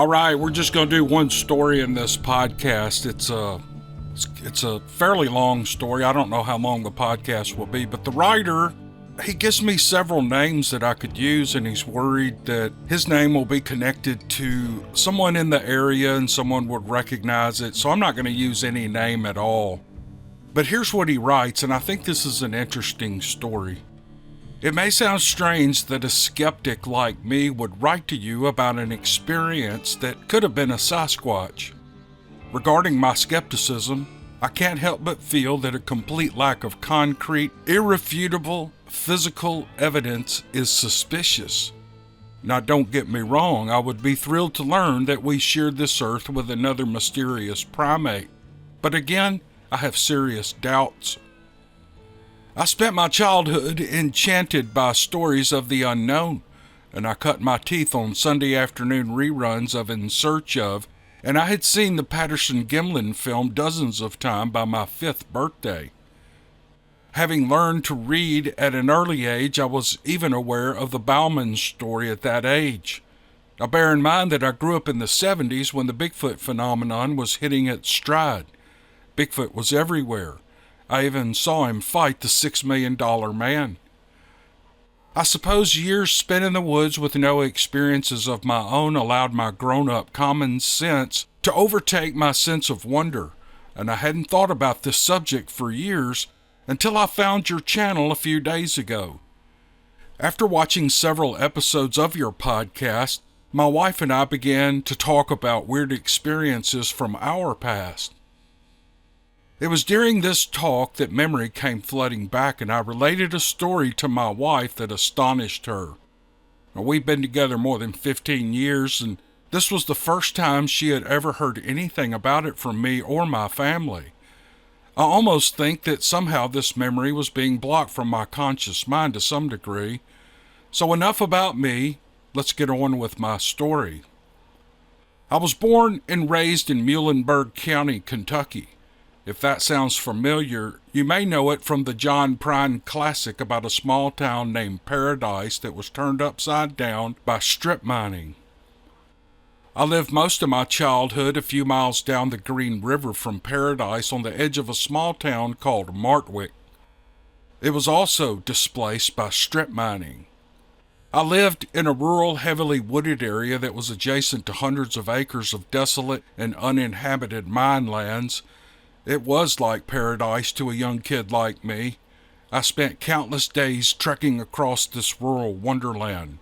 All right, we're just going to do one story in this podcast. It's a fairly long story. I don't know how long the podcast will be, but the writer, he gives me several names that I could use, and he's worried that his name will be connected to someone in the area and someone would recognize it, so I'm not going to use any name at all. But here's what he writes, and I think this is an interesting story. It may sound strange that a skeptic like me would write to you about an experience that could have been a Sasquatch. Regarding my skepticism, I can't help but feel that a complete lack of concrete, irrefutable, physical evidence is suspicious. Now don't get me wrong, I would be thrilled to learn that we shared this earth with another mysterious primate. But again, I have serious doubts. I spent my childhood enchanted by stories of the unknown, and I cut my teeth on Sunday afternoon reruns of In Search Of, and I had seen the Patterson-Gimlin film dozens of times by my 5th birthday. Having learned to read at an early age, I was even aware of the Bauman story at that age. Now bear in mind that I grew up in the 70s when the Bigfoot phenomenon was hitting its stride. Bigfoot was everywhere. I even saw him fight the $6 million man. I suppose years spent in the woods with no experiences of my own allowed my grown-up common sense to overtake my sense of wonder, and I hadn't thought about this subject for years until I found your channel a few days ago. After watching several episodes of your podcast, my wife and I began to talk about weird experiences from our past. It was during this talk that memory came flooding back, and I related a story to my wife that astonished her. Now, we've been together more than 15 years, and this was the first time she had ever heard anything about it from me or my family. I almost think that somehow this memory was being blocked from my conscious mind to some degree. So enough about me, let's get on with my story. I was born and raised in Muhlenberg County, Kentucky. If that sounds familiar, you may know it from the John Prine classic about a small town named Paradise that was turned upside down by strip mining. I lived most of my childhood a few miles down the Green River from Paradise on the edge of a small town called Martwick. It was also displaced by strip mining. I lived in a rural, heavily wooded area that was adjacent to hundreds of acres of desolate and uninhabited mine lands. It was like paradise to a young kid like me. I spent countless days trekking across this rural wonderland.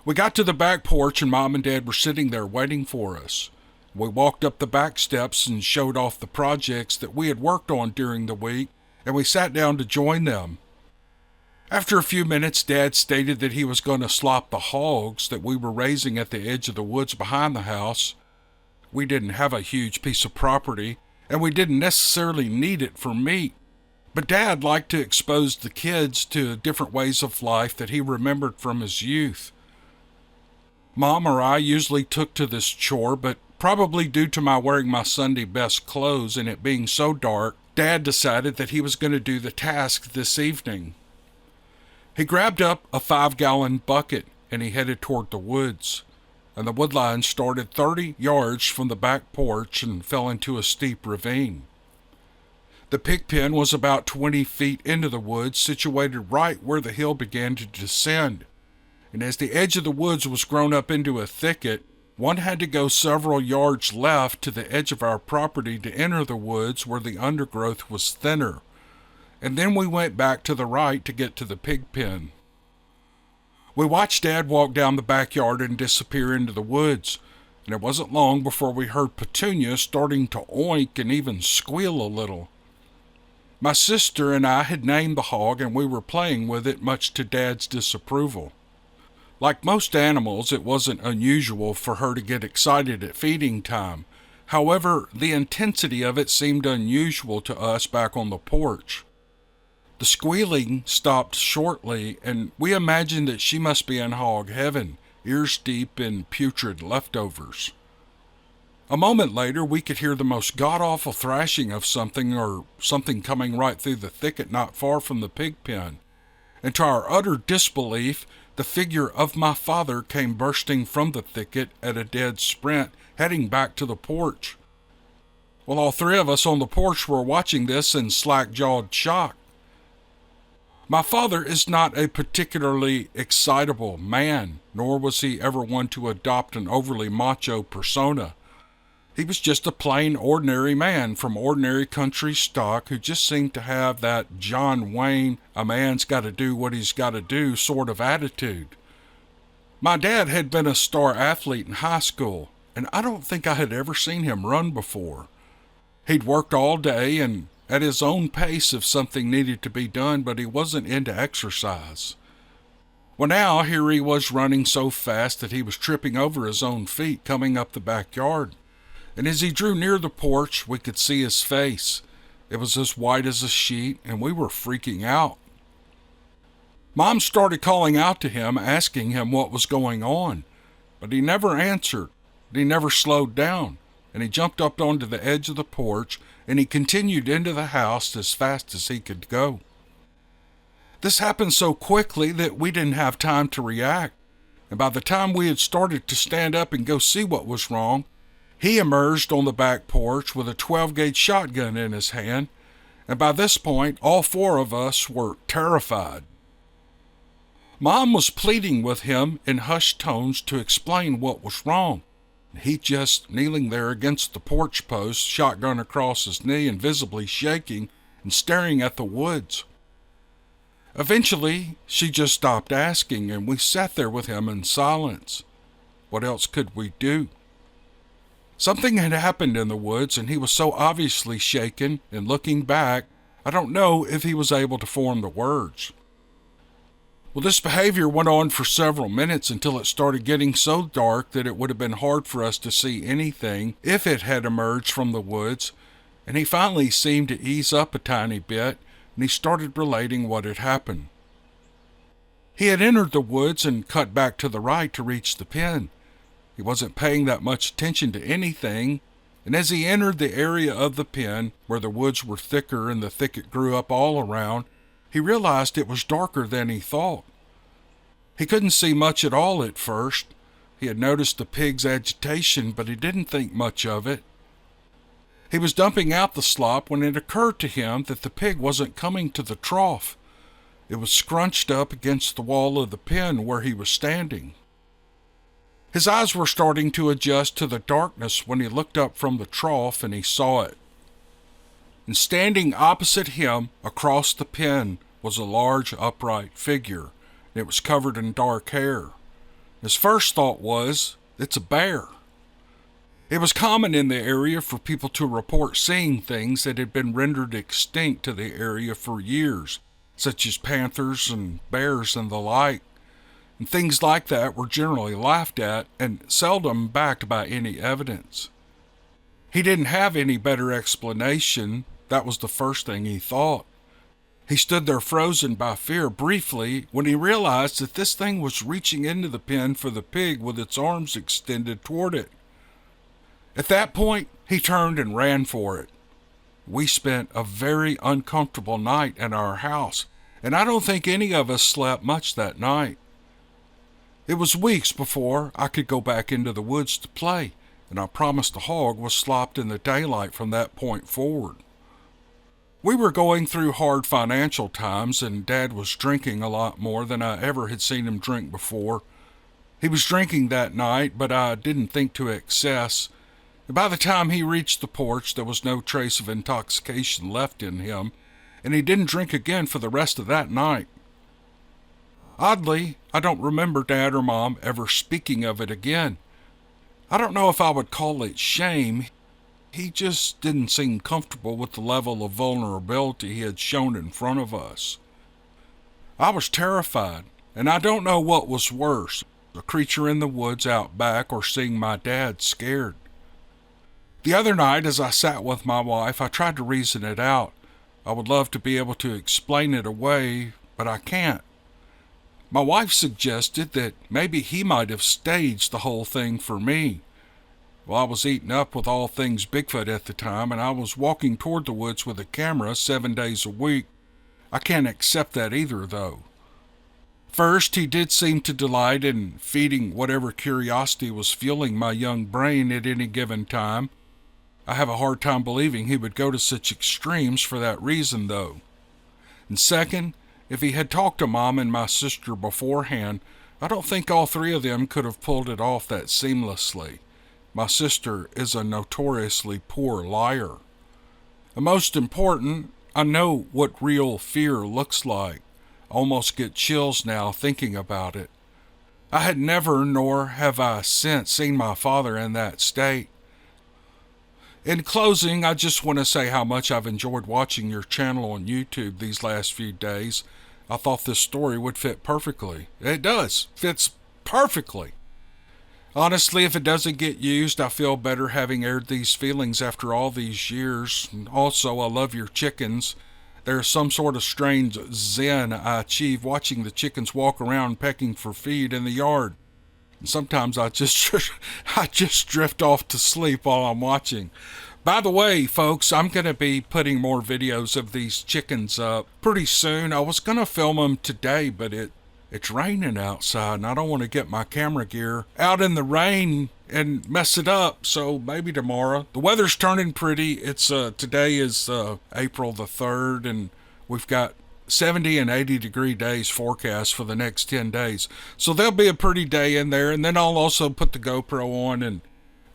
We got to the back porch and Mom and Dad were sitting there waiting for us. We walked up the back steps and showed off the projects that we had worked on during the week, and we sat down to join them. After a few minutes, Dad stated that he was going to slop the hogs that we were raising at the edge of the woods behind the house. We didn't have a huge piece of property, and we didn't necessarily need it for meat, but Dad liked to expose the kids to different ways of life that he remembered from his youth. Mom or I usually took to this chore, but probably due to my wearing my Sunday best clothes and it being so dark, Dad decided that he was going to do the task this evening. He grabbed up a 5-gallon bucket and he headed toward the woods. And the woodline started 30 yards from the back porch and fell into a steep ravine. The pig pen was about 20 feet into the woods, situated right where the hill began to descend. And as the edge of the woods was grown up into a thicket, one had to go several yards left to the edge of our property to enter the woods where the undergrowth was thinner. And then we went back to the right to get to the pig pen. We watched Dad walk down the backyard and disappear into the woods, and it wasn't long before we heard Petunia starting to oink and even squeal a little. My sister and I had named the hog, and we were playing with it much to Dad's disapproval. Like most animals, it wasn't unusual for her to get excited at feeding time. However, the intensity of it seemed unusual to us back on the porch. The squealing stopped shortly, and we imagined that she must be in hog heaven, ears deep in putrid leftovers. A moment later, we could hear the most god-awful thrashing of something or something coming right through the thicket not far from the pig pen. And to our utter disbelief, the figure of my father came bursting from the thicket at a dead sprint, heading back to the porch. Well, all three of us on the porch were watching this in slack-jawed shock. My father is not a particularly excitable man, nor was he ever one to adopt an overly macho persona. He was just a plain, ordinary man from ordinary country stock who just seemed to have that John Wayne, a man's got to do what he's got to do sort of attitude. My dad had been a star athlete in high school, and I don't think I had ever seen him run before. He'd worked all day and at his own pace if something needed to be done, but he wasn't into exercise. Well, now here he was running so fast that he was tripping over his own feet coming up the backyard. And as he drew near the porch, we could see his face. It was as white as a sheet, and we were freaking out. Mom started calling out to him, asking him what was going on, but he never answered. He never slowed down, and he jumped up onto the edge of the porch, and he continued into the house as fast as he could go. This happened so quickly that we didn't have time to react, and by the time we had started to stand up and go see what was wrong, he emerged on the back porch with a 12-gauge shotgun in his hand, and by this point, all four of us were terrified. Mom was pleading with him in hushed tones to explain what was wrong. He just kneeling there against the porch post, shotgun across his knee and visibly shaking and staring at the woods. Eventually, she just stopped asking, and we sat there with him in silence. What else could we do? Something had happened in the woods, and he was so obviously shaken, and looking back, I don't know if he was able to form the words. Well, this behavior went on for several minutes until it started getting so dark that it would have been hard for us to see anything if it had emerged from the woods, and he finally seemed to ease up a tiny bit, and he started relating what had happened. He had entered the woods and cut back to the right to reach the pen. He wasn't paying that much attention to anything, and as he entered the area of the pen, where the woods were thicker and the thicket grew up all around, he realized it was darker than he thought. He couldn't see much at all at first. He had noticed the pig's agitation, but he didn't think much of it. He was dumping out the slop when it occurred to him that the pig wasn't coming to the trough. It was scrunched up against the wall of the pen where he was standing. His eyes were starting to adjust to the darkness when he looked up from the trough and he saw it. And standing opposite him across the pen was a large upright figure. It was covered in dark hair. His first thought was, it's a bear. It was common in the area for people to report seeing things that had been rendered extinct to the area for years, such as panthers and bears and the like. And things like that were generally laughed at and seldom backed by any evidence. He didn't have any better explanation. That was the first thing he thought. He stood there frozen by fear briefly when he realized that this thing was reaching into the pen for the pig with its arms extended toward it. At that point, he turned and ran for it. We spent a very uncomfortable night in our house, and I don't think any of us slept much that night. It was weeks before I could go back into the woods to play, and I promised the hog was slopped in the daylight from that point forward. We were going through hard financial times, and Dad was drinking a lot more than I ever had seen him drink before. He was drinking that night, but I didn't think to excess. And by the time he reached the porch, there was no trace of intoxication left in him, and he didn't drink again for the rest of that night. Oddly, I don't remember Dad or Mom ever speaking of it again. I don't know if I would call it shame. He just didn't seem comfortable with the level of vulnerability he had shown in front of us. I was terrified, and I don't know what was worse, a creature in the woods out back or seeing my dad scared. The other night, as I sat with my wife, I tried to reason it out. I would love to be able to explain it away, but I can't. My wife suggested that maybe he might have staged the whole thing for me. Well, I was eaten up with all things Bigfoot at the time, and I was walking toward the woods with a camera 7 days a week. I can't accept that either, though. First, he did seem to delight in feeding whatever curiosity was fueling my young brain at any given time. I have a hard time believing he would go to such extremes for that reason, though. And second, if he had talked to Mom and my sister beforehand, I don't think all three of them could have pulled it off that seamlessly. My sister is a notoriously poor liar. And most important, I know what real fear looks like. I almost get chills now thinking about it. I had never, nor have I since, seen my father in that state. In closing, I just want to say how much I've enjoyed watching your channel on YouTube these last few days. I thought this story would fit perfectly. It does. Fits perfectly. Honestly, if it doesn't get used, I feel better having aired these feelings after all these years. And also, I love your chickens. There's some sort of strange zen I achieve watching the chickens walk around pecking for feed in the yard. And sometimes I just drift off to sleep while I'm watching. By the way, folks, I'm going to be putting more videos of these chickens up pretty soon. I was going to film them today, but it's raining outside, and I don't want to get my camera gear out in the rain and mess it up, so maybe tomorrow. The weather's turning pretty. It's today is April the 3rd, and we've got 70 and 80 degree days forecast for the next 10 days. So there'll be a pretty day in there, and then I'll also put the GoPro on. And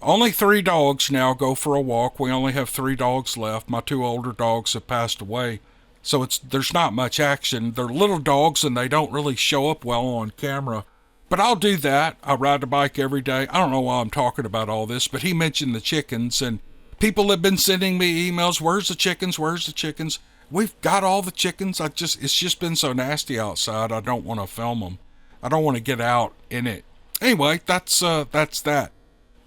only 3 dogs now go for a walk. We only have 3 dogs left. My 2 older dogs have passed away, so there's not much action. They're little dogs, and they don't really show up well on camera. But I'll do that. I ride a bike every day. I don't know why I'm talking about all this, but he mentioned the chickens, and people have been sending me emails. Where's the chickens? Where's the chickens? We've got all the chickens. It's just been so nasty outside. I don't want to film them. I don't want to get out in it. Anyway, that's that.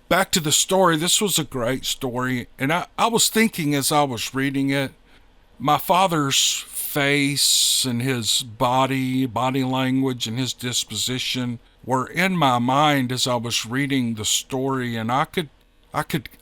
Back to the story. This was a great story. And I was thinking as I was reading it, my father's face and his body language and his disposition were in my mind as I was reading the story. And I could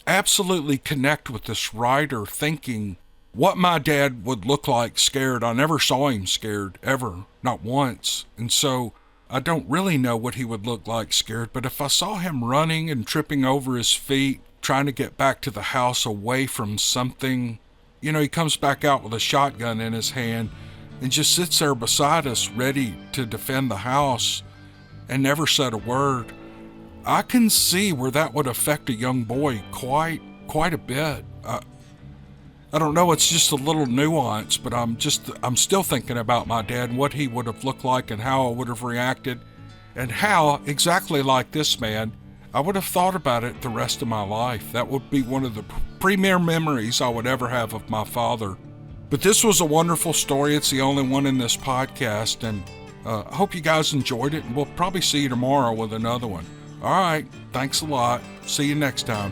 absolutely connect with this writer, thinking what my dad would look like scared. I never saw him scared, ever, not once. And so I don't really know what he would look like scared, but if I saw him running and tripping over his feet, trying to get back to the house away from something, he comes back out with a shotgun in his hand and just sits there beside us, ready to defend the house, and never said a word. I can see where that would affect a young boy quite a bit. I don't know, it's just a little nuance, but I'm still thinking about my dad and what he would have looked like and how I would have reacted, and how, exactly like this man, I would have thought about it the rest of my life. That would be one of the premier memories I would ever have of my father. But this was a wonderful story. It's the only one in this podcast, and I hope you guys enjoyed it, and we'll probably see you tomorrow with another one. All right, thanks a lot. See you next time.